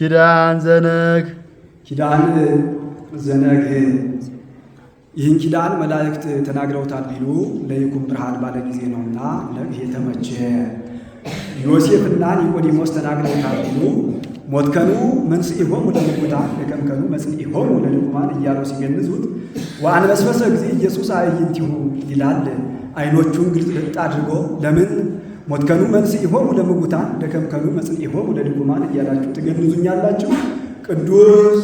ኪዳን ዘነግ ኪዳን ዘነግ ይህን ኪዳን መላእክት ተናግረውታል ቢሉ ለይኩን ብርሃን ባለ ጊዜ ነውና ነግ የተመቸ ዮሴፍና ኒቆዲሞስ ተናግረውታል ቢሉ ሞትከኑ መንስኢሆሙ ለሙታን ለከምከኑ መጽንኢሆሙ ለድኩማን እያሉ ሲገንዙት ወአንበስበሰ ጊዜ ኢየሱስ አዕይንቲሁ ይላል። አይኖቹን ግልጥ አድርጎ ለምን ሞትከኑ መንስኢሆሙ ለሙታን ለከምከኑ መጽንኢሆሙ ለድኩማን እያላችሁ ትገንዙኛላችሁ? ቅዱስ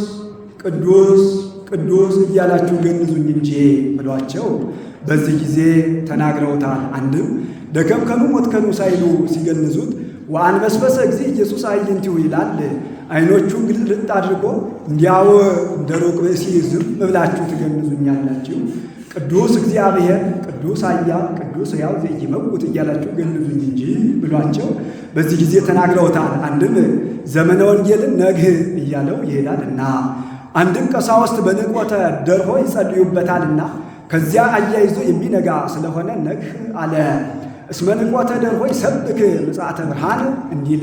ቅዱስ ቅዱስ እያላችሁ ገንዙኝ እንጂ ብሏቸው በዚህ ጊዜ ተናግረውታል። አንድም ደከምከኑ ሞትከኑ ሳይሉ ሲገንዙት ወአንበስበሰ ጊዜ ኢየሱስ አዕይንቲሁ ይላል። አይኖቹን ግልጥ አድርጎ እንዲያው እንደ ሩቅ ብእሲ ዝም ብላችሁ ትገንዙኛላችሁ? ቅዱስ እግዚአብሔር ቅዱስ ኃያል ቅዱስ ሕያው ዘኢይመውት እያላችሁ ገንዙኝ እንጂ ብሏቸው በዚህ ጊዜ ተናግረውታል። አንድም ዘመነ ወንጌልን ነግህ እያለው ይሄዳልና፣ አንድም ቀሳውስት በንቆተ ደርሆ ይጸልዩበታልና ከዚያ አያይዞ የሚነጋ ስለሆነ ነግህ አለ። እስመ ንቆተ ደርሆ ይሰብክ ምጽአተ ብርሃን እንዲል፣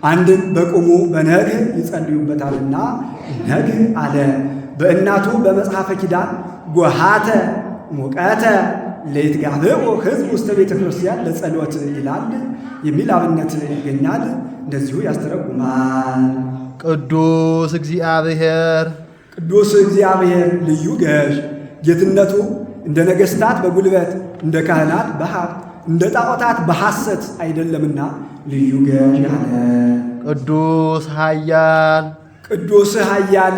አንድም በቁሙ በነግህ ይጸልዩበታልና ነግህ አለ። በእናቱ በመጽሐፈ ኪዳን ጎሃተ ሙቀተ ለይትጋብኡ ሕዝብ ውስተ ቤተ ክርስቲያን ለጸሎት ይላል የሚል አብነት ይገኛል። እንደዚሁ ያስተረጉማል። ቅዱስ እግዚአብሔር ቅዱስ እግዚአብሔር ልዩ ገዥ ጌትነቱ እንደ ነገሥታት በጉልበት እንደ ካህናት በሀብት እንደ ጣዖታት በሐሰት አይደለምና ልዩ ገዥ አለ። ቅዱስ ኃያል ቅዱስ ኃያል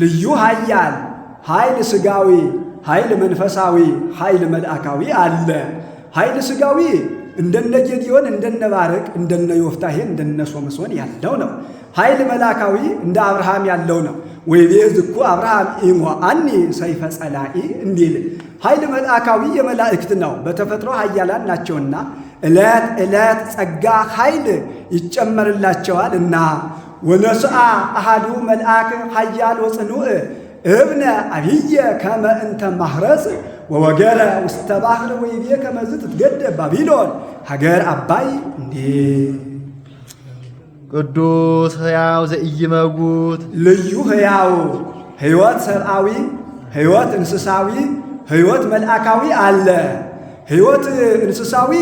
ልዩ ኃያል ኃይል ሥጋዊ ኃይል መንፈሳዊ ኃይል መልአካዊ አለ። ኃይል ሥጋዊ እንደነ ጌዲዮን እንደነ ባረቅ እንደነ ዮፍታሔ እንደነ ሶምሶን ያለው ነው። ኃይል መልአካዊ እንደ አብርሃም ያለው ነው። ወይቤ ዝኩ አብርሃም ኢሞአኒ ሰይፈ ጸላኢ እንዲል ኃይል መልአካዊ የመላእክት ነው። በተፈጥሮ ኃያላን ናቸውና ዕለት ዕለት ጸጋ ኃይል ይጨመርላቸዋል እና ወነስአ አሃዱ መልአክ ኃያል ወጽኑዕ እብነ አብየ ከመ እንተ ማህረጽ ወወገረ ውስተ ባሕር ወይቤ ከመዝ ትትገደብ ባቢሎን ሀገር አባይ እንዴ። ቅዱስ ሕያው ዘኢይመውት ልዩ ሕያው ሕይወት ሰብአዊ ሕይወት እንስሳዊ ሕይወት መልአካዊ አለ። ሕይወት እንስሳዊ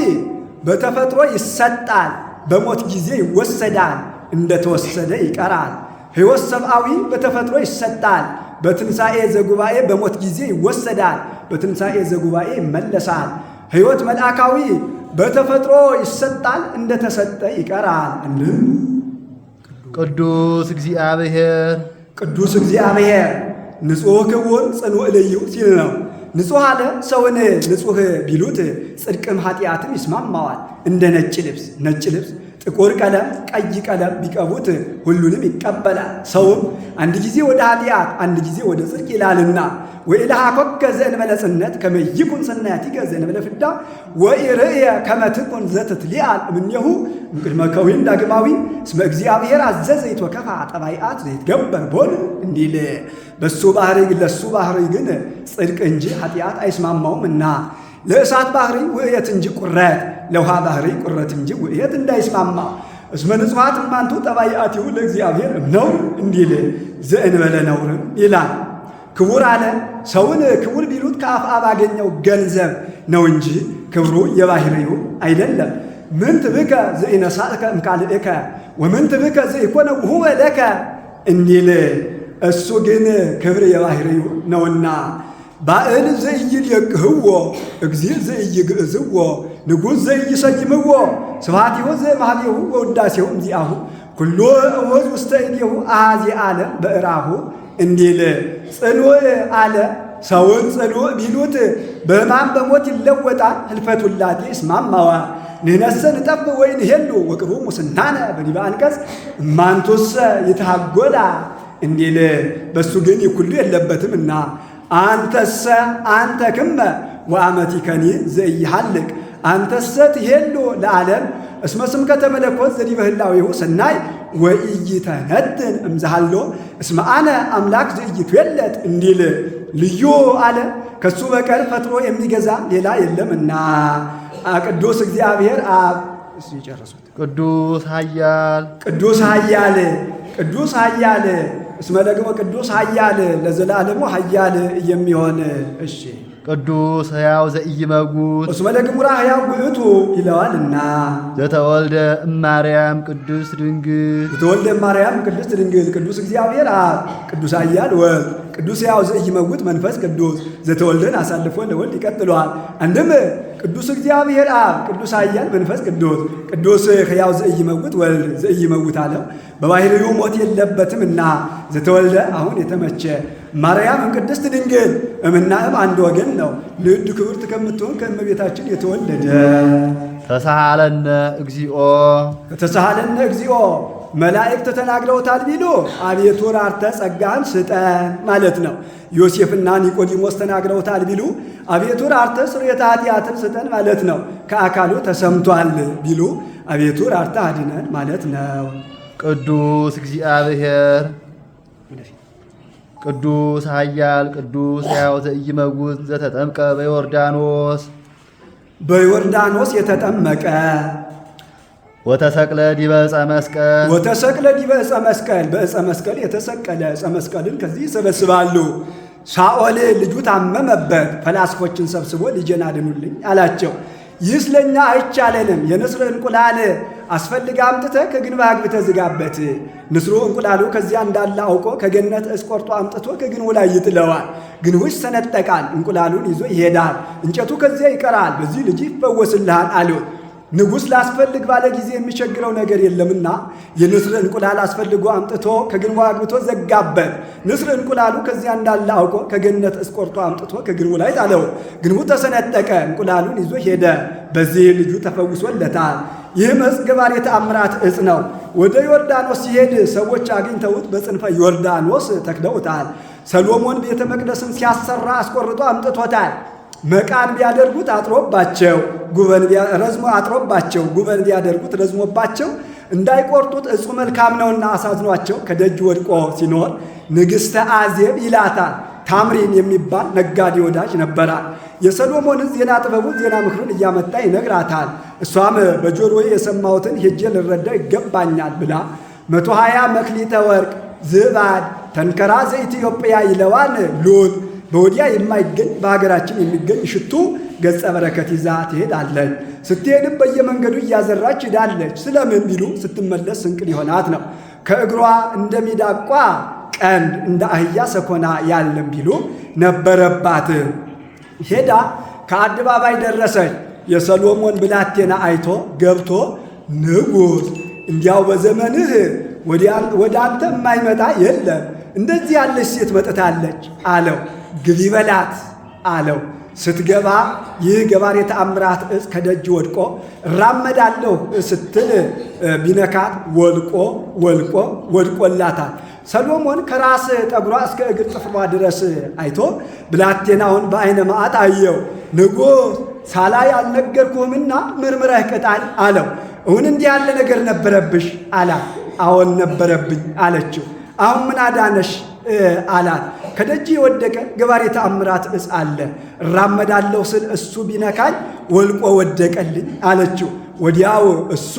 በተፈጥሮ ይሰጣል፣ በሞት ጊዜ ይወሰዳል፣ እንደተወሰደ ይቀራል። ሕይወት ሰብአዊ በተፈጥሮ ይሰጣል፣ በትንሣኤ ዘጉባኤ በሞት ጊዜ ይወሰዳል፣ በትንሣኤ ዘጉባኤ ይመለሳል። ሕይወት መልአካዊ በተፈጥሮ ይሰጣል፣ እንደተሰጠ ይቀራል። እንድም ቅዱስ እግዚአብሔር ቅዱስ እግዚአብሔር ንጹሕ ክቡር ጽኑዕ ልዩ ሲል ነው። ንጹሕ አለ ሰውን ንጹሕ ቢሉት ጽድቅም ኃጢአትም ይስማማዋል። እንደ ነጭ ልብስ ጥቁር ቀለም ቀይ ቀለም ቢቀቡት ሁሉንም ይቀበላል። ሰውም አንድ ጊዜ ወደ ኃጢአት አንድ ጊዜ ወደ ጽድቅ ይላልና ወኢለሃ ኮከ ዘእንበለ ጽነት ከመ ይኩን ሰናያቲከ ዘእንበለ ፍዳ ወኢርእየ ከመ ትኩን ዘትትሊአል እምኔሁ እምቅድመ ከዊን ዳግማዊ እስመ እግዚአብሔር አዘዘ ይትወከፋ ጠባይአት ዘይትገበር ቦን እንዲል በሱ ባህሪ ለሱ ባህሪ ግን ጽድቅ እንጂ ኃጢአት አይስማማውም እና ለእሳት ባህሪ ውእየት እንጂ ቁረት ለውሃ ባህሪ ቁረት እንጂ ውእየት እንዳይስማማ እስመ ንጹሐት እማንቱ ጠባይአቲሁ ለእግዚአብሔር እምነውር እንዲል ዘእንበለ ነውርም ይላል። ክቡር አለ ሰውን ክቡር ቢሉት ከአፍአ ባገኘው ገንዘብ ነው እንጂ ክብሩ የባህሪው አይደለም። ምንት ብከ ዘኢነሳእከ እምካልእከ ወምንት ብከ ዘኢኮነ ውሁበ ለከ እንዲል እሱ ግን ክብር የባህሪው ነውና ባዕል ዘኢይልየቅህዎ እግዚእ ዘኢይግዕዝዎ ንጉሥ ዘኢይሰይምዎ ስብሐቲሁ ዘእምኀቤሁ ወውዳሴሁ እምዚአሁ ኩሎ እወዝ ውስተ እዴሁ አኀዜ ዓለም በእራሁ እንዲል ጽኑዕ አለ ሰውን ጽኑዕ ቢሉት በሕማም በሞት ይለወጣል፣ ህልፈት ውላጤ ይስማማዋል። ንሕነሰ ንጠፍ ወይንሄሉ ወቅርቡ ሙስናነ በዲበ አንቀጽ እማንቱሰ ይትሃጐላ እንዲል በሱ ግን ይኩሉ የለበትምና አንተሰ አንተ ክመ ወአመቲከኒ ዘኢይሃልቅ አንተሰ ትሄሉ ለዓለም እስመ ስምከ ተመለኮት ዘዲበ ህላዌሁ ሰናይ ወኢይተነትን እምዛሃሎ እስመ አነ አምላክ ዘኢይትዌለጥ እንዲል ልዩ አለ ከሱ በቀር ፈጥሮ የሚገዛ ሌላ የለምና ቅዱስ እግዚአብሔር አብ ቅዱስ ኃያል ቅዱስ ኃያል ቅዱስ ኃያል እስመ ደግሞ ቅዱስ ኃያል ለዘላለሙ ኃያል የሚሆን እሺ ቅዱስ ሕያው ዘኢይመጉት እስመ ለግሙራ ሕያው ውእቱ ይለዋልና ዘተወልደ እማርያም ቅድስት ድንግል ዘተወልደ እማርያም ቅድስት ድንግል ቅዱስ እግዚአብሔር አብ ቅዱስ ኃያል ወልድ ቅዱስ ሕያው ዘኢይመጉት መንፈስ ቅዱስ ዘተወልደን አሳልፎ ለወልድ ይቀጥለዋል። አንድም ቅዱስ እግዚአብሔር አብ ቅዱስ ኃያል መንፈስ ቅዱስ ቅዱስ ሕያው ዘኢይመጉት ወልድ ዘኢይመጉት አለው። በባህሪው ሞት የለበትምና ዘተወልደ አሁን የተመቸ ማርያም ቅድስት ድንግል እምና አንድ ወገን ነው። ልዕድ ክብርት ከምትሆን ከእመቤታችን የተወለደ ተሳሃለነ እግዚኦ ተሳሃለነ እግዚኦ መላእክት ተናግረውታል ቢሉ አቤቱ ራርተ ጸጋን ስጠን ማለት ነው። ዮሴፍና ኒቆዲሞስ ተናግረውታል ቢሉ አቤቱ ራርተ ስርየተ ኃጢአትን ስጠን ማለት ነው። ከአካሉ ተሰምቷል ቢሉ አቤቱ ራርተ አድነን ማለት ነው። ቅዱስ እግዚአብሔር ቅዱስ ኃያል ቅዱስ ሕያው ዘኢይመጉት ዘተጠምቀ በዮርዳኖስ የተጠመቀ ወተሰቅለ ዲበ ዕፀ መስቀል ወተሰቅለ ዲበ ዕፀ መስቀል በዕፀ መስቀል የተሰቀለ ዕፀ መስቀልን ከዚህ ይሰበስባሉ። ሳኦል ልጁ ታመመበት። ፈላስፎችን ሰብስቦ ልጄን አድኑልኝ አላቸው። ይህስ ለእኛ አይቻለንም። የንስር እንቁላል አስፈልጋ አምጥተህ ከግንብ አግብተህ ዝጋበት። ንስሩ እንቁላሉ ከዚያ እንዳለ አውቆ ከገነት ዕፅ ቆርጦ አምጥቶ ከግንቡ ላይ ይጥለዋል። ግንቡ ይሰነጠቃል። እንቁላሉን ይዞ ይሄዳል። እንጨቱ ከዚያ ይቀራል። በዚህ ልጅ ይፈወስልሃል አሉት። ንጉሥ ላስፈልግ ባለ ጊዜ የሚቸግረው ነገር የለምና የንስር እንቁላል አስፈልጎ አምጥቶ ከግንቡ አግብቶ ዘጋበት። ንስር እንቁላሉ ከዚያ እንዳለ አውቆ ከገነት ዕፅ ቆርጦ አምጥቶ ከግንቡ ላይ ጣለው። ግንቡ ተሰነጠቀ። እንቁላሉን ይዞ ሄደ። በዚህ ልጁ ተፈውሶለታል። ይህም ዕፅ ገባሬ ተአምራት ዕፅ ነው። ወደ ዮርዳኖስ ሲሄድ ሰዎች አግኝተውት በጽንፈ ዮርዳኖስ ተክለውታል። ሰሎሞን ቤተ መቅደስን ሲያሰራ አስቆርጦ አምጥቶታል። መቃን ቢያደርጉት አጥሮባቸው ጉበን ቢያደርጉት ረዝሞባቸው እንዳይቆርጡት ዕፁ መልካም ነውና አሳዝኗቸው ከደጅ ወድቆ ሲኖር ንግሥተ አዜብ ይላታል። ታምሪን የሚባል ነጋዴ ወዳጅ ነበራል። የሰሎሞንን ዜና ጥበቡን ዜና ምክሩን እያመጣ ይነግራታል። እሷም በጆሮዬ የሰማሁትን ሄጄ ልረዳው ይገባኛል ብላ 120 መክሊተ ወርቅ ዝባድ ተንከራ ዘኢትዮጵያ ይለዋን ሉል በወዲያ የማይገኝ በሀገራችን የሚገኝ ሽቱ ገጸ በረከት ይዛ ትሄዳለች። ስትሄድም በየመንገዱ እያዘራች ሄዳለች። ስለምን ቢሉ ስትመለስ ስንቅ ሊሆናት ነው። ከእግሯ እንደ ሚዳቋ ቀንድ እንደ አህያ ሰኮና ያለም ቢሉ ነበረባት። ሄዳ ከአደባባይ ደረሰች። የሰሎሞን ብላቴና አይቶ ገብቶ ንጉሥ እንዲያው በዘመንህ ወደ አንተ የማይመጣ የለም፣ እንደዚህ ያለች ሴት መጥታለች አለው። ግቢ በላት አለው። ስትገባ ይህ ገባሬ ተአምራት ዕፅ ከደጅ ወድቆ እራመዳለሁ ስትል ቢነካት ወድቆላታል። ሰሎሞን ከራስ ጠጉሯ እስከ እግር ጥፍሯ ድረስ አይቶ ብላቴናውን በዓይነ መዓት አየው። ንጉሥ ሳላይ አልነገርኩህምና ምርምረህ ቅጣኝ አለው። እውን እንዲህ ያለ ነገር ነበረብሽ አላት። አዎን ነበረብኝ አለችው። አሁን ምን አዳነሽ አላት። ከደጅ የወደቀ ገባሬ ተአምራት ዕፅ አለ። እራመዳለሁ ስል እሱ ቢነካኝ ወልቆ ወደቀልኝ አለችው። ወዲያው እሱ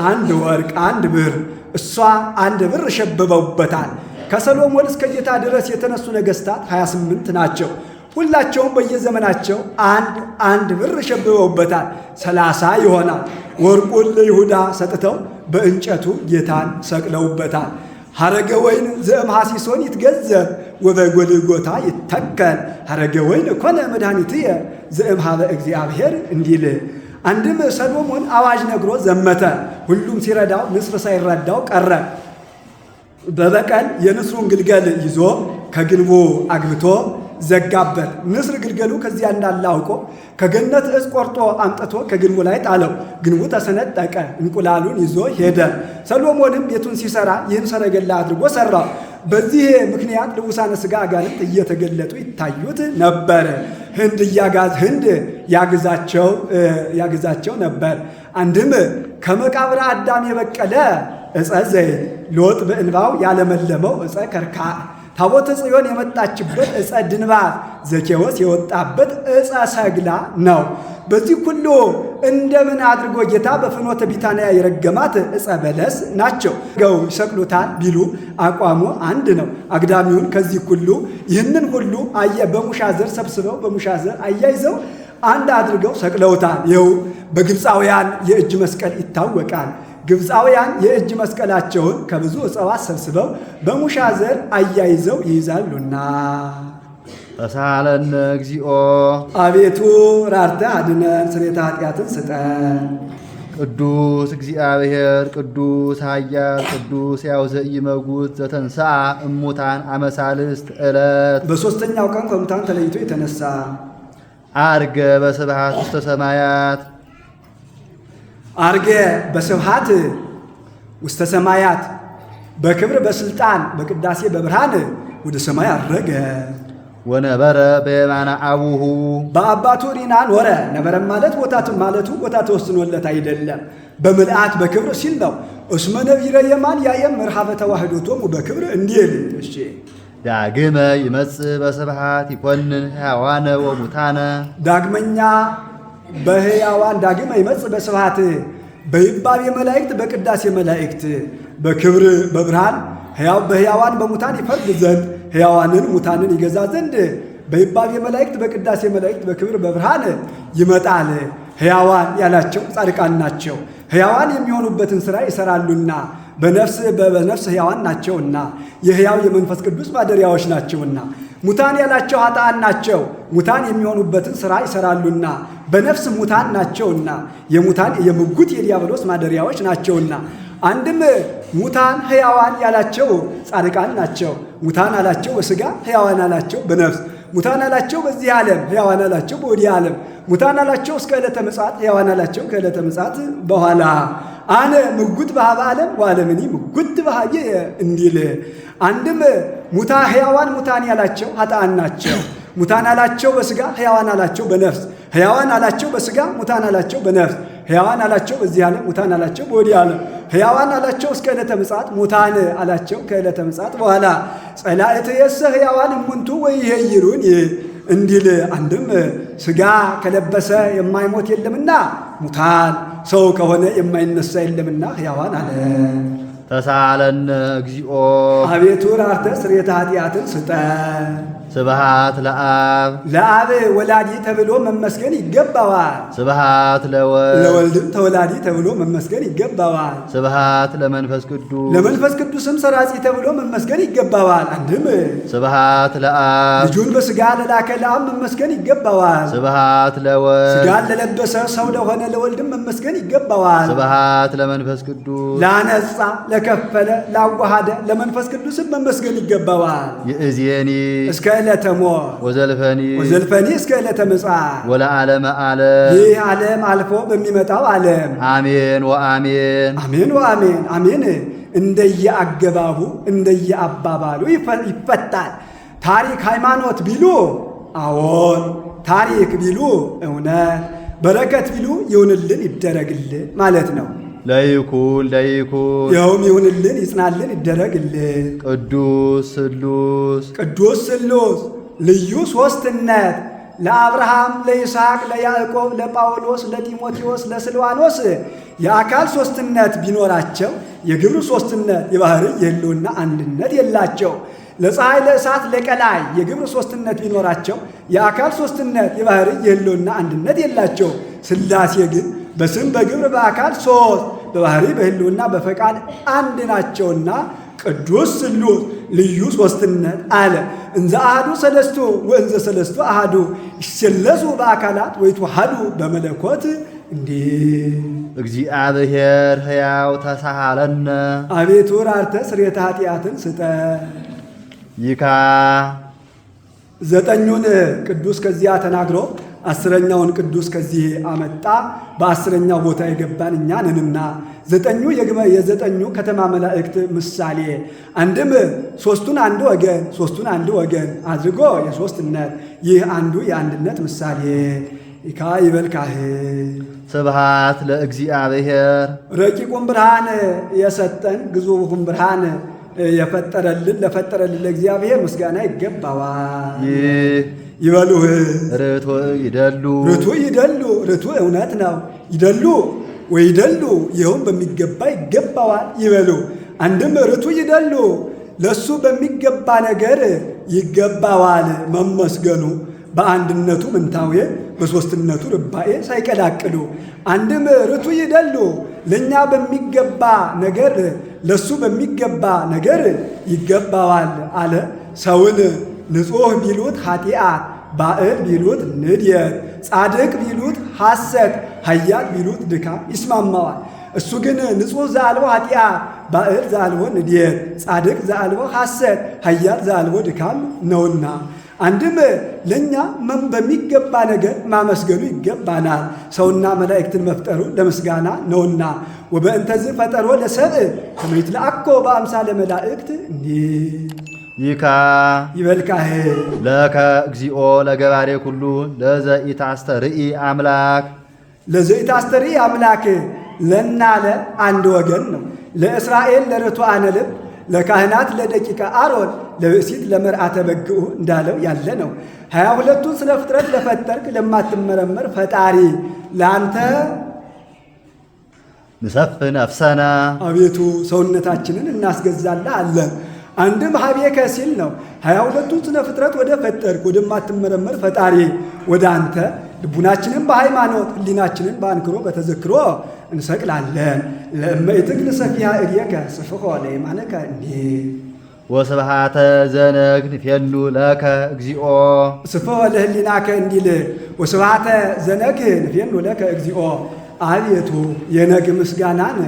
1 ወርቅ 1 ብር እሷ 1 ብር ሸብበውበታል። ከሰሎሞን እስከ ጌታ ድረስ የተነሱ ነገሥታት 28 ናቸው። ሁላቸውም በየዘመናቸው 1 ብር ሸብበውበታል። 30 ይሆናል። ወርቁን ለይሁዳ ሰጥተው በእንጨቱ ጌታን ሰቅለውበታል። ሐረገ ወይን ዘእም ሐሲሶን ይትገዘብ ወበጎልጎታ ይተከል ሐረገ ወይን ኮነ መድኃኒትየ ዘእም ኀበ እግዚአብሔር እንዲል። አንድም ሰሎሞን አዋጅ ነግሮ ዘመተ። ሁሉም ሲረዳው ንስር ሳይረዳው ቀረ። በበቀል የንስሩን ግልገል ይዞ ከግንቡ አግብቶ ዘጋበት። ንስር ግልገሉ ከዚያ እንዳለ አውቆ ከገነት ዕፅ ቆርጦ አምጥቶ ከግንቡ ላይ ጣለው። ግንቡ ተሰነጠቀ። እንቁላሉን ይዞ ሄደ። ሰሎሞንም ቤቱን ሲሰራ ይህን ሰረገላ አድርጎ ሰራው። በዚህ ምክንያት ልቡሳነ ሥጋ አጋንንት እየተገለጡ ይታዩት ነበር። ህንድ ያግዛቸው ነበር። አንድም ከመቃብረ አዳም የበቀለ ዕፀ ዘይት ሎጥ በእንባው ያለመለመው ዕፀ ከርካ ታቦተ ጽዮን የመጣችበት ዕፀ ድንባት ዘኬዎስ የወጣበት ዕፀ ሰግላ ነው። በዚህ ሁሉ እንደምን አድርጎ ጌታ በፍኖተ ቢታንያ የረገማት ዕፀ በለስ ናቸው። ገው ይሰቅሉታል ቢሉ አቋሙ አንድ ነው። አግዳሚውን ከዚህ ሁሉ ይህንን ሁሉ በሙሻ ዘር ሰብስበው በሙሻ ዘር አያይዘው አንድ አድርገው ሰቅለውታል። ይኸው በግብፃውያን የእጅ መስቀል ይታወቃል። ግብፃውያን የእጅ መስቀላቸውን ከብዙ እጽዋት ሰብስበው በሙሻ ዘር አያይዘው ይይዛሉና። ተሳለነ እግዚኦ አቤቱ ራርተህ አድነን፣ ስርየተ ኃጢአትን ስጠን። ቅዱስ እግዚአብሔር ቅዱስ ኃያል ቅዱስ ሕያው ዘኢይመውት ዘተንሥአ እሙታን አመ ሣልስት ዕለት በሦስተኛው ቀን ከሙታን ተለይቶ የተነሳ አርገ በስብሐት ውስተ ሰማያት አርገ በስብሐት ውስተ ሰማያት በክብር በስልጣን በቅዳሴ በብርሃን ወደ ሰማይ አረገ። ወነበረ በየማነ አቡሁ በአባቱ ሪና ኖረ። ነበረም ማለት ቦታ ተወስኖለት አይደለም፣ በምልአት በክብር ሲል ነው። እስመ ነቢረ የማን ያየም መርሃበ ተዋህዶቶሙ በክብር እንዲል እሺ። ዳግመ ይመጽእ በስብሐት ይኮንን ሕያዋነ ወሙታነ ዳግመኛ በሕያዋን ዳግመ ይመጽእ በስብሐት በይባቤ መላእክት በቅዳሴ መላእክት በክብር በብርሃን በሕያዋን በሙታን ይፈርድ ዘንድ ሕያዋንን ሙታንን ይገዛ ዘንድ በይባቤ መላእክት በቅዳሴ መላእክት በክብር በብርሃን ይመጣል። ሕያዋን ያላቸው ጻድቃን ናቸው። ሕያዋን የሚሆኑበትን ሥራ ይሠራሉና በነፍስ ሕያዋን ናቸውና የሕያው የመንፈስ ቅዱስ ማደሪያዎች ናቸውና። ሙታን ያላቸው ኃጥአን ናቸው። ሙታን የሚሆኑበትን ሥራ ይሠራሉና በነፍስ ሙታን ናቸውና የሙታን የምጉት የዲያብሎስ ማደሪያዎች ናቸውና። አንድም ሙታን ሕያዋን ያላቸው ጻድቃን ናቸው። ሙታን አላቸው በሥጋ ሕያዋን አላቸው በነፍስ ሙታን አላቸው በዚህ ዓለም ሕያዋን አላቸው በወዲህ ዓለም ሙታን አላቸው እስከ ዕለተ ምጽአት ሕያዋን አላቸው ከዕለተ ምጽአት በኋላ አነ ምጉት በኀበ ዓለም ወዓለምኒ ምጉት በኀየ እንዲል። አንድም ሕያዋን ሙታን ያላቸው ኃጥአን ናቸው። ሙታን አላቸው በሥጋ ሕያዋን አላቸው በነፍስ ሕያዋን አላቸው በሥጋ ሙታን አላቸው በነፍስ ሕያዋን አላቸው በዚህ ዓለም ሙታን አላቸው በወዲህ ዓለም ሕያዋን አላቸው እስከ ዕለተ ምጽአት ሙታን አላቸው ከዕለተ ምጽአት በኋላ ጸላእትየሰ ሕያዋን እሙንቱ ወይሄይሩኒ እንዲል። አንድም ሥጋ ከለበሰ የማይሞት የለምና ሙታን፣ ሰው ከሆነ የማይነሳ የለምና ሕያዋን አለ። ተሳለነ እግዚኦ አቤቱ ራርተህ ስርየተ ኃጢአትን ስጠን። ስብሐት ለአብ ለአብ ወላዲ ተብሎ መመስገን ይገባዋል። ስብሐት ለወልድም ተወላዲ ተብሎ መመስገን ይገባዋል። ስብሐት ለመንፈስ ቅዱስ ለመንፈስ ቅዱስም ሰራጺ ተብሎ መመስገን ይገባዋል። አንድም ስብሐት ለአብ ልጁን በሥጋ ለላከ ለአብ መመስገን ይገባዋል። ስብሐት ለወልድ ሥጋን ለለበሰ ሰው ለሆነ ለወልድም መመስገን ይገባዋል። ስብሐት ለመንፈስ ቅዱስ ላነጻ ለከፈለ ላዋሃደ ለመንፈስ ቅዱስም መመስገን ይገባዋል። ይእዜኒ እስከ ዕለተ ሞት ወዘልፈኒ እስከ ዕለተ ምጽአት ወለዓለመ ዓለም ይህ ዓለም አልፎ በሚመጣው ዓለም አሜን ወአሜን አሜን ወአሜን አሜን። እንደየአገባቡ እንደየአባባሉ ይፈታል። ታሪክ ሃይማኖት ቢሉ አዎን፣ ታሪክ ቢሉ እውነት፣ በረከት ቢሉ ይሁንልን ይደረግልን ማለት ነው። ለይኩን ይኸውም ይሁንልን ይጽናልን ይደረግልን። ቅዱስ ስሉስ ልዩ ሦስትነት ለአብርሃም ለይስሐቅ ለያዕቆብ ለጳውሎስ ለጢሞቴዎስ ለስልዋኖስ የአካል ሦስትነት ቢኖራቸው የግብር ሦስትነት የባሕርይ የሕልውና አንድነት የላቸው። ለፀሐይ ለእሳት ለቀላይ የግብር ሦስትነት ቢኖራቸው የአካል ሦስትነት የባሕርይ የሕልውና አንድነት የላቸው። ሥላሴ ግን በስም በግብር በአካል ሦስት በባሕርይ በሕልውና በፈቃድ አንድ ናቸውና ቅዱስ ስሉስ ልዩ ሦስትነት አለ። እንዘ አሐዱ ሰለስቱ ወእንዘ ሰለስቱ አሐዱ ይሰለሱ በአካላት ወይትወሐዱ በመለኮት እንዲህ። እግዚአብሔር ሕያው ተሳሃለነ አቤቱ ራርተህ ስርየተ ኃጢአትን ስጠን። ይካ ዘጠኙን ቅዱስ ከዚያ ተናግሮ አስረኛውን ቅዱስ ከዚህ አመጣ። በአስረኛው ቦታ የገባን እኛ ነንና የዘጠኙ ከተማ መላእክት ምሳሌ አንድም ሦስቱን አንድ ወገን አድርጎ የሦስትነት ይህ አንዱ የአንድነት ምሳሌ ይካ ይበልካህ። ስብሐት ለእግዚአብሔር ረቂቁን ብርሃን የሰጠን ግዙፉን ብርሃን የፈጠረልን ለፈጠረልን ለእግዚአብሔር ምስጋና ይገባዋል። ይበሉህ ርቱዕ ይደሉ ርቱዕ ይደሉ ርቱዕ እውነት ነው። ይደሉ ወይደሉ ይኸውም በሚገባ ይገባዋል ይበሉ። አንድም ርቱዕ ይደሉ ለሱ በሚገባ ነገር ይገባዋል መመስገኑ በአንድነቱ ምንታዌ በሦስትነቱ ርባኤ ሳይቀላቅሉ። አንድም ርቱዕ ይደሉ ለእኛ በሚገባ ነገር ለሱ በሚገባ ነገር ይገባዋል አለ። ሰውን ንጹሕ ቢሉት ኃጢአት፣ ባዕድ ቢሉት ንድየት፣ ጻድቅ ቢሉት ሐሰት፣ ኃያል ቢሉት ድካም ይስማማዋል። እሱ ግን ንጹሕ ዘአልቦ ኃጢአት፣ ባዕድ ዘአልቦ ንድየት፣ ጻድቅ ዘአልቦ ሐሰት፣ ኃያል ዘአልቦ ድካም ነውና አንድም ለእኛ በሚገባ ነገር ማመስገኑ ይገባናል። ሰውና መላእክትን መፍጠሩ ለምስጋና ነውና ወበእንተዝ ፈጠሮ ለሰብእ ከመ ይትለአኮ በአምሳለ መላእክት ይካ ይበልካህ ለከ እግዚኦ ለገባሬ ኩሉ ለዘኢታስተርኢ አምላክ ለዘኢታስተርኢ አምላክ ለናለ አንድ ወገን ነው። ለእስራኤል ለርቱዓነ ልብ ለካህናት ለደቂቀ አሮን ለብእሲት ለመርአተ በግዑ እንዳለው ያለ ነው። 22ቱን ስነ ፍጥረት ለፈጠርክ ለማትመረመር ፈጣሪ ለአንተ ንሰፍ ነፍሰና አቤቱ ሰውነታችንን እናስገዛልህ አለን። አንድም ሀቤከ ሲል ነው። 22ቱን ስነ ፍጥረት ወደ ፈጠርክ ወደማትመረመር ፈጣሪ ወደ አንተ ልቡናችንን በሃይማኖት ሕሊናችንን በአንክሮ በተዘክሮ እንሰቅላለን። ለእመይትክ ንሰፊሃ እድየከ ስፍሖ ለየማነከ ወስብሃተ ዘነግን ፌሉ ለከ እግዚኦ ስፍሖ ለሕሊናከ እንዲል ወስብሃተ ዘነግን ፌሉ ለከ እግዚኦ አቤቱ የነግ ምስጋናን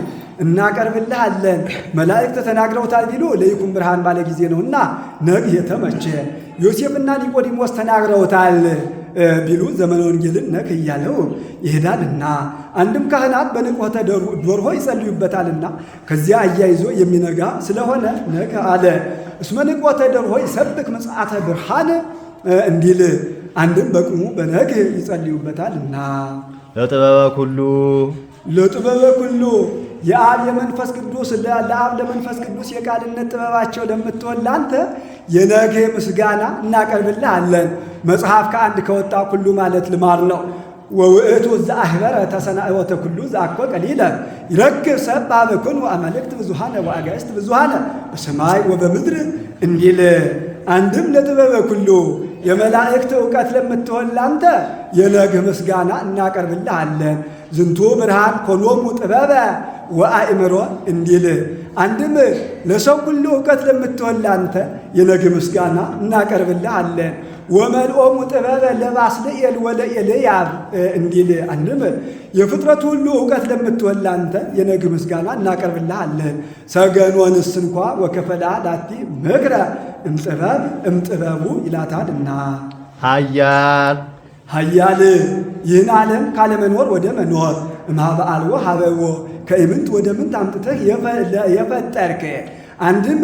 እናቀርብልሃለን። መላእክት ተናግረውታል ቢሉ ለይኩን ብርሃን ባለ ጊዜ ነውና ነግ የተመቸ ዮሴፍና ኒቆዲሞስ ተናግረውታል ቢሉ ዘመነ ወንጌልን ነክ እያለው ይሄዳልና አንድም ካህናት በንቆተ ዶርሆ ይጸልዩበታልና ከዚያ አያይዞ የሚነጋ ስለሆነ ነክ አለ። እስመ ንቆተ ዶርሆ ይሰብክ ምጽአተ ብርሃን እንዲል አንድም በቁሙ በነግ ይጸልዩበታልና ለጥበበ ኩሉ የአብ የመንፈስ ቅዱስ ለአብ ለመንፈስ ቅዱስ የቃልነት ጥበባቸው ለምትሆን ላንተ የነገ ምስጋና እናቀርብልሃለን። መጽሐፍ ከአንድ ከወጣ ኩሉ ማለት ልማር ነው። ወውእቱ ዘአህበረ ተሰናእወተ ኩሉ ዘአኮ ቀሊለ ይረክብ ሰብአ በኩን ወአማልክት ብዙሃነ ወአጋዕዝት ብዙሃነ በሰማይ ወበምድር እንዲል አንድም ለጥበበ ኩሉ የመላእክት ዕውቀት ለምትሆን ላንተ የነግህ ምስጋና እናቀርብልሃለን። ዝንቱ ብርሃን ኮኖሙ ጥበበ ወአእምሮ እንዲል አንድም ለሰው ሁሉ ዕውቀት ለምትሆን ላንተ የነግህ ምስጋና እናቀርብልሃለን። ወመልኦሙ ጥበበ ለባስልኤል ወለኤልያብ እንዲል አንድም የፍጥረቱ ሁሉ ዕውቀት ለምትሆን ላንተ የነግህ ምስጋና እናቀርብልሃለን። ሰገኖንስ እንኳ ወከፈላ ላቲ ምክረ እምጥበቡ ይላታልና ኃያል ይህን ዓለም ካለመኖር ወደ መኖር እምኀበ አልቦ ሀበዎ ከኢምንት ወደ ምንት አምጥተህ የፈጠርክ አንድም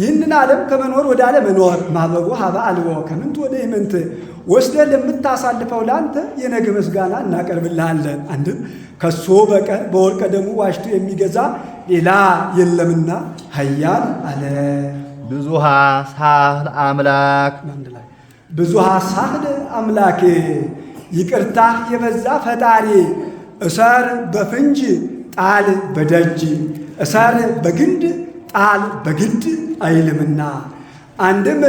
ይህንን ዓለም ከመኖር ወደ አለመኖር እምኀበ ሀበ አልቦ ከምንት ወደ ኢምንት ወስደህ ለምታሳልፈው ላንተ የነግህ ምስጋና እናቀርብልሃለን። አንድም ከሶ በቀር በወርቀ ደሙ ዋሽቶ የሚገዛ ሌላ የለምና ኃያል አለ። ብዙሃ ሳህል አምላክ ብዙሃ ሳህል አምላክ ይቅርታህ የበዛ ፈጣሪ እሰር በፍንጅ ጣል በደጅ እሰር በግንድ ጣል በግድ አይልምና አንድም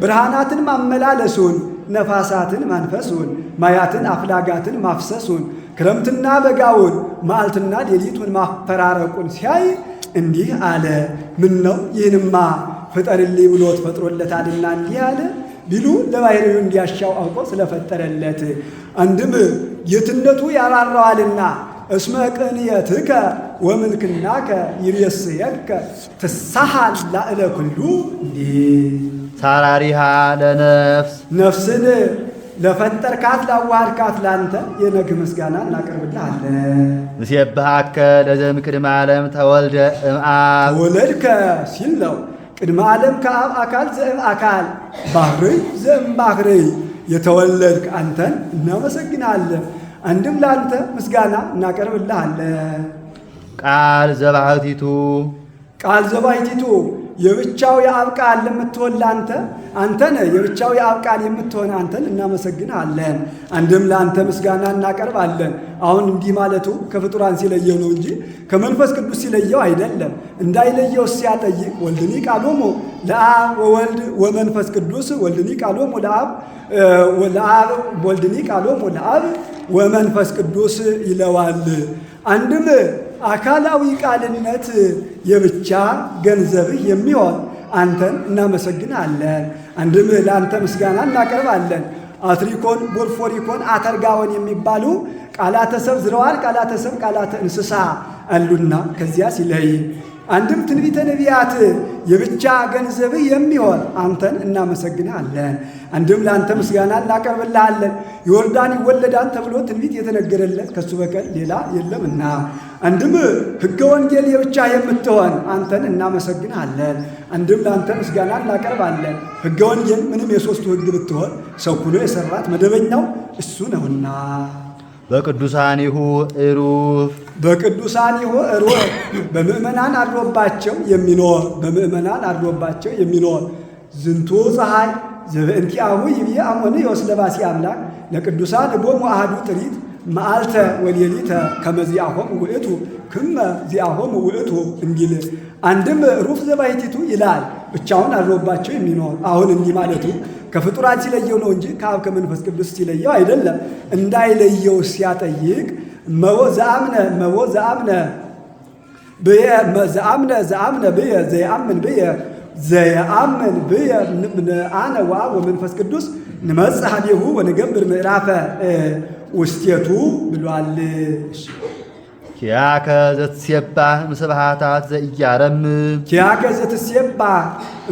ብርሃናትን ማመላለሱን ነፋሳትን ማንፈሱን ማያትን አፍላጋትን ማፍሰሱን ክረምትና በጋውን መዓልትና ሌሊቱን ማፈራረቁን ሲያይ እንዲህ አለ። ምን ነው ይህንማ ፍጠርልኝ ብሎት ፈጥሮለታልና እንዲህ አለ ቢሉ ለባሕርዩ እንዲያሻው አውቆ ስለፈጠረለት አንድም ጌትነቱ ያራራዋልና እስመ ቅንየትከ ወምልክናከ ይሬስየከ ትሳሃል ላዕለ ኩሉ ሳራሪሃ ነፍስን ለፈጠርካት ላዋሃድካት ላንተ የነግህ ምስጋና እናቀርብልሃለን። ንሴብሐከ ለዘእምቅድመ ዓለም ተወልደ እምአብ ተወለድከ ሲል ነው። ቅድመ ዓለም ከአብ አካል ዘእም አካል ባሕርይ ዘእም ባሕርይ የተወለድክ አንተን እናመሰግናለን። አንድም ላንተ ምስጋና እናቀርብልሃለን። ቃል ዘባሕቲቱ የብቻው የአብ ቃል ለምትሆን ለአንተ አንተን የብቻው የአብ ቃል የምትሆን አንተን እናመሰግንሃለን። አንድም ለአንተ ምስጋና እናቀርባለን። አሁን እንዲህ ማለቱ ከፍጡራን ሲለየው ነው እንጂ ከመንፈስ ቅዱስ ሲለየው አይደለም። እንዳይለየው ሲያጠይቅ ወልድኒ ቃሎሙ ለአብ ወወልድ ወመንፈስ ቅዱስ ወልድኒ ቃሎሙ ለአብ ወልድኒ ቃሎሙ ለአብ ወመንፈስ ቅዱስ ይለዋል። አንድም አካላዊ ቃልነት የብቻ ገንዘብህ የሚሆን አንተን እናመሰግናለን። አንድም ለአንተ ምስጋና እናቀርባለን። አትሪኮን፣ ቦርፎሪኮን፣ አተርጋወን የሚባሉ ቃላተ ሰብ ዝረዋል። ቃላተ ሰብ ቃላተ እንስሳ አሉና ከዚያ ሲለይ አንድም ትንቢተ ነቢያት የብቻ ገንዘብህ የሚሆን አንተን እናመሰግናለን። አንድም ለአንተ ምስጋና እናቀርብልሃለን። ዮርዳን ይወለዳል ተብሎ ትንቢት የተነገረለት ከሱ በቀር ሌላ የለምና አንድም ሕገ ወንጌል የብቻ የምትሆን አንተን እናመሰግናለን። አንድም ለአንተ ምስጋና እናቀርባለን። ሕገ ወንጌል ምንም የሦስቱ ሕግ ብትሆን ሰው ሁሉ የሰራት መደበኛው እሱ ነውና በቅዱሳኒሁ ዕሩፍ በቅዱሳኒሁ ዕሩፍ በምእመናን አድሮባቸው የሚኖር ዝንቱ ፀሐይ ዘበእንቲአሁ ይብዬ አሞን የወስለባሲ አምላክ ለቅዱሳን ቦሙ አሐዱ ጥሪት መዓልተ ወሌሊተ ከመዚአሆሙ ውእቱ ክመ ዚአሆሙ ውእቱ እንዲል አንድም ሩፍ ዘባሕቲቱ ይላል ብቻውን አድሮባቸው የሚኖር። አሁን እንዲህ ማለቱ ከፍጡራን ሲለየው ነው እንጂ ከአብ ከመንፈስ ቅዱስ ሲለየው አይደለም። እንዳይለየው ሲያጠይቅ መቦ ዘአምነ ብየ ዘየአምን ብየ አነ ወአብ ወመንፈስ ቅዱስ ንመጽእ ኀቤሁ ወንገብር ምዕራፈ ውስቴቱ ብሏል። ኪያከ ዘትሴባህ እምስብሃታት ዘኢያረምም ኪያከ ዘትሴባህ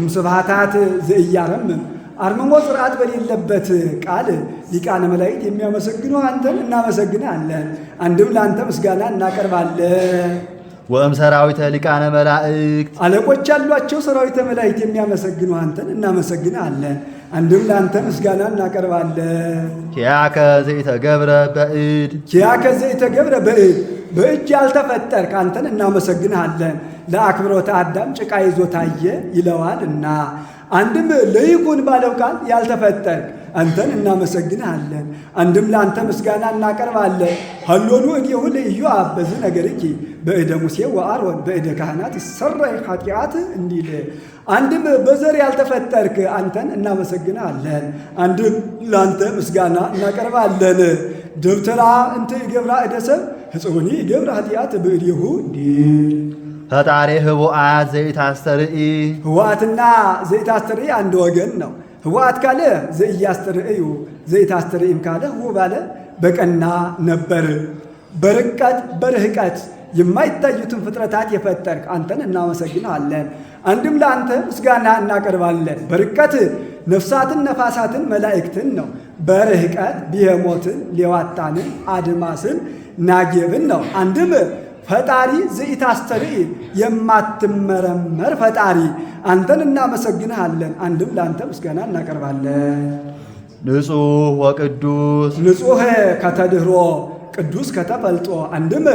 እምስብሃታት ዘኢያረምም አርምሞ ጽርዓት በሌለበት ቃል ሊቃነ መላእክት የሚያመሰግኑ አንተን እናመሰግናለን። አንድም ለአንተ ምስጋና እናቀርባለን። ወእም ሰራዊተ ሊቃነ መላእክት አለቆች ያሏቸው ሰራዊተ መላእክት የሚያመሰግኑ አንተን እናመሰግናለን። አንድም ለአንተ ምስጋና እናቀርባለን። ኪያከ ዘኢተገብረ በእድ በእጅ ያልተፈጠርክ አንተን እናመሰግንሃለን። ለአክብሮተ አዳም ጭቃ ይዞ ታየ ይለዋልና አንድም ለይኩን ባለው ቃል ያልተፈጠርክ አንተን እናመሰግንሃለን። አንድም ለአንተ ምስጋና እናቀርባለን። ሀሎኑ እኔሁ ለኢዮአብ በዚህ ነገርኪ በእደ ሙሴ ወአሮን በእደ ካህናት ይሰረይ ኃጢአት እንዲል አንድም በዘር ያልተፈጠርክ አንተን እናመሰግንሃለን። አንድም ለአንተ ምስጋና እናቀርባለን። ደብተራ እንተ ይገብራ እደ ሰብ ሕጽውኒ ይገብራ ኃጢአት በእዴሁ እንዲል ፈጣሪ ህቡአት ዘይታስተርኢ ህቡአትና ዘይታስተርኢ አንድ ወገን ነው። ህቡአት ካለ ዘኢያስተርእዩ ዘይታስተርእይም ካለ ህቡ ባለ በቀና ነበር። በርህቀት የማይታዩትን ፍጥረታት የፈጠርክ አንተን እናመሰግናለን። አንድም ለአንተ ምስጋና እናቀርባለን። በርቀት ነፍሳትን፣ ነፋሳትን፣ መላእክትን ነው። በርህቀት ቢሄሞትን፣ ሌዋታንን፣ አድማስን፣ ናጌብን ነው። አንድም ፈጣሪ ዘኢታስተርኢ የማትመረመር ፈጣሪ አንተን እናመሰግንሃለን። አንድም ለአንተ ምስጋና እናቀርባለን። ንጹሕ ወቅዱስ ንጹሕ ከተድህሮ ቅዱስ ከተፈልጦ አንድም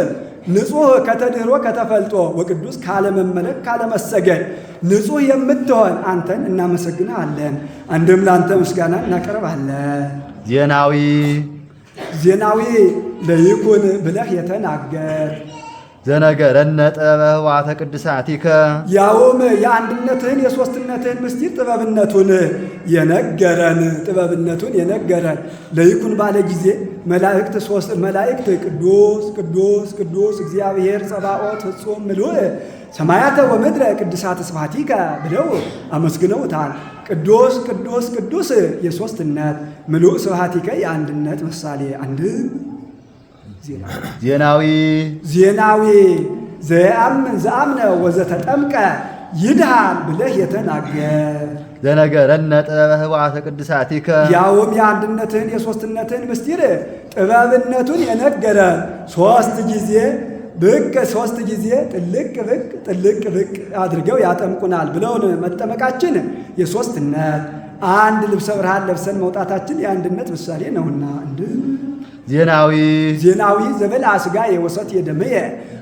ንጹሕ ከተድህሮ ከተፈልጦ ወቅዱስ ካለመመለክ ካለመሰገድ ንጹሕ የምትሆን አንተን እናመሰግንሃለን። አንድም ለአንተ ምስጋና እናቀርባለን። ዜናዊ ለይኩን ብለህ የተናገር ዘነገረነ ጥበበ ህቡአተ ቅድሳቲከ ያውም የአንድነትህን የሦስትነትህን ምስጢር ጥበብነቱን የነገረን ለይኩን ባለ ጊዜ መላእክት ቅዱስ ቅዱስ ቅዱስ እግዚአብሔር ጸባኦት ፍጹም ምሉእ ሰማያተ ወምድረ ቅድሳተ ስብሐቲከ ብለው አመስግነውታል። ቅዱስ ቅዱስ ቅዱስ የሦስትነት ምሉእ ስብሐቲከ የአንድነት ምሳሌ አንድ ዜናዊ ዘአምነ ወዘተጠምቀ ይድሃን ብለህ የተናገር ዘነገረነ ጥበበ ህቡአተ ቅድሳቲከ ያውም የአንድነትህን የሦስትነትህን ምስጢር ጥበብነቱን የነገረ ሦስት ጊዜ ጥልቅ ብቅ አድርገው ያጠምቁናል ብለውን መጠመቃችን የሦስትነት አንድ ልብሰ ብርሃን ለብሰን መውጣታችን የአንድነት ምሳሌ ነውና ዜናዊ ዘበልዐ ሥጋ የወሰት የደመየ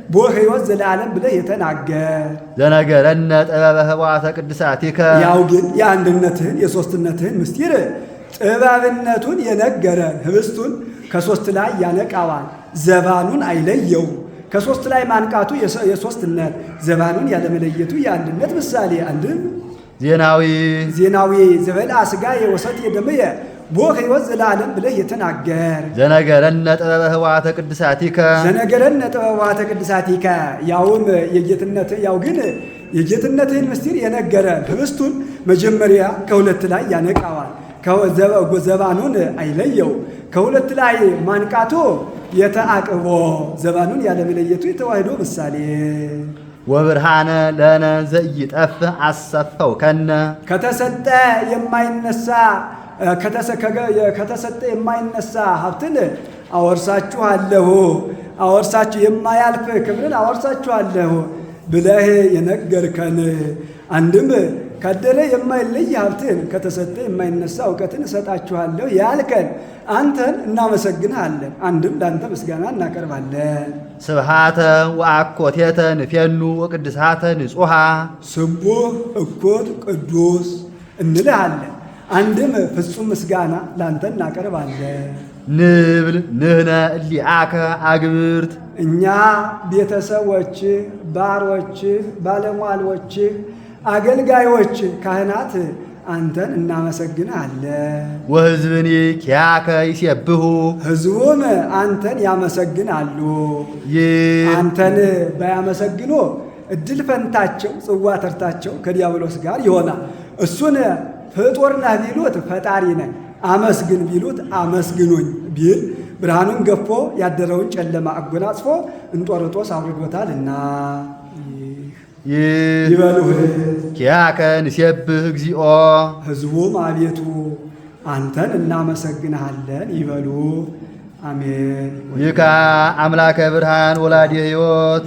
ቦ ሕይወት ዘለዓለም ብለህ የተናገር ዘነገረነ ጥበበ ኅቡዓተ ቅድሳቲከ ያው ግን የአንድነትህን የሦስትነትህን ምስጢር ጥበብነቱን የነገረን ኅብስቱን ከሦስት ላይ ያነቃዋል፣ ዘባኑን አይለየው። ከሦስት ላይ ማንቃቱ የሦስትነት ዘባኑን ያለመለየቱ የአንድነት ምሳሌ። አንድም ዜናዊ ዘበልዐ ሥጋ የወሰት የደመየ ቦ ሕይወት ዘለዓለም ብለህ የተናገር ዘነገረነ ጥበበ ኅቡዓተ ቅድሳቲከ ያውም የጌትነትህን ምስጢር የነገረን ኅብስቱን መጀመሪያ ከሁለት ላይ ያነቃዋል፣ ዘባኑን አይለየው። ከሁለት ላይ ማንቃቱ የተአቅቦ ዘባኑን ያለመለየቱ የተዋህዶ ምሳሌ። ወብርሃነ ለነ ዘኢጠፍእ አሰፈውከነ ከተሰጠ የማይነሳ ሀብትን አወርሳችሁ የማያልፍ ክብርን አወርሳችኋለሁ ብለህ የነገርከን። አንድም ካደረ የማይለይ ሀብትን ከተሰጠ የማይነሳ እውቀትን እሰጣችኋለሁ ያልከን አንተን እናመሰግንሃለን። አንድም ለአንተ ምስጋና እናቀርባለን። ስብሃተ ወአኮቴተ ንፌኑ ወቅድሳተ ንጹሃ ስቡሕ እኮት ቅዱስ እንልሃለን። አንድም ፍጹም ምስጋና ለአንተ እናቀርባለን። ንብል ንህነ እሊአከ አግብርት እኛ ቤተሰቦችህ፣ ባሮችህ፣ ባለሟሎችህ፣ አገልጋዮች ካህናት አንተን እናመሰግናለን። ወሕዝብኒ ኪያከ ይሴብሑ ሕዝቡም አንተን ያመሰግናሉ። አንተን ባያመሰግኖ እድል ፈንታቸው ጽዋ ተርታቸው ከዲያብሎስ ጋር ይሆናል። እሱን ፍጡር ነህ ቢሉት ፈጣሪ ነህ፣ አመስግን ቢሉት አመስግኑኝ ቢል ብርሃኑን ገፎ ያደረውን ጨለማ አጎናጽፎ እንጦርጦስ አውርዶታልና ይበሉህ ኪያከ ንሴብሕ እግዚኦ። ሕዝቡም አቤቱ አንተን እናመሰግንሃለን ይበሉ። አሜን። ይካ አምላከ ብርሃን ወላዲ ሕይወት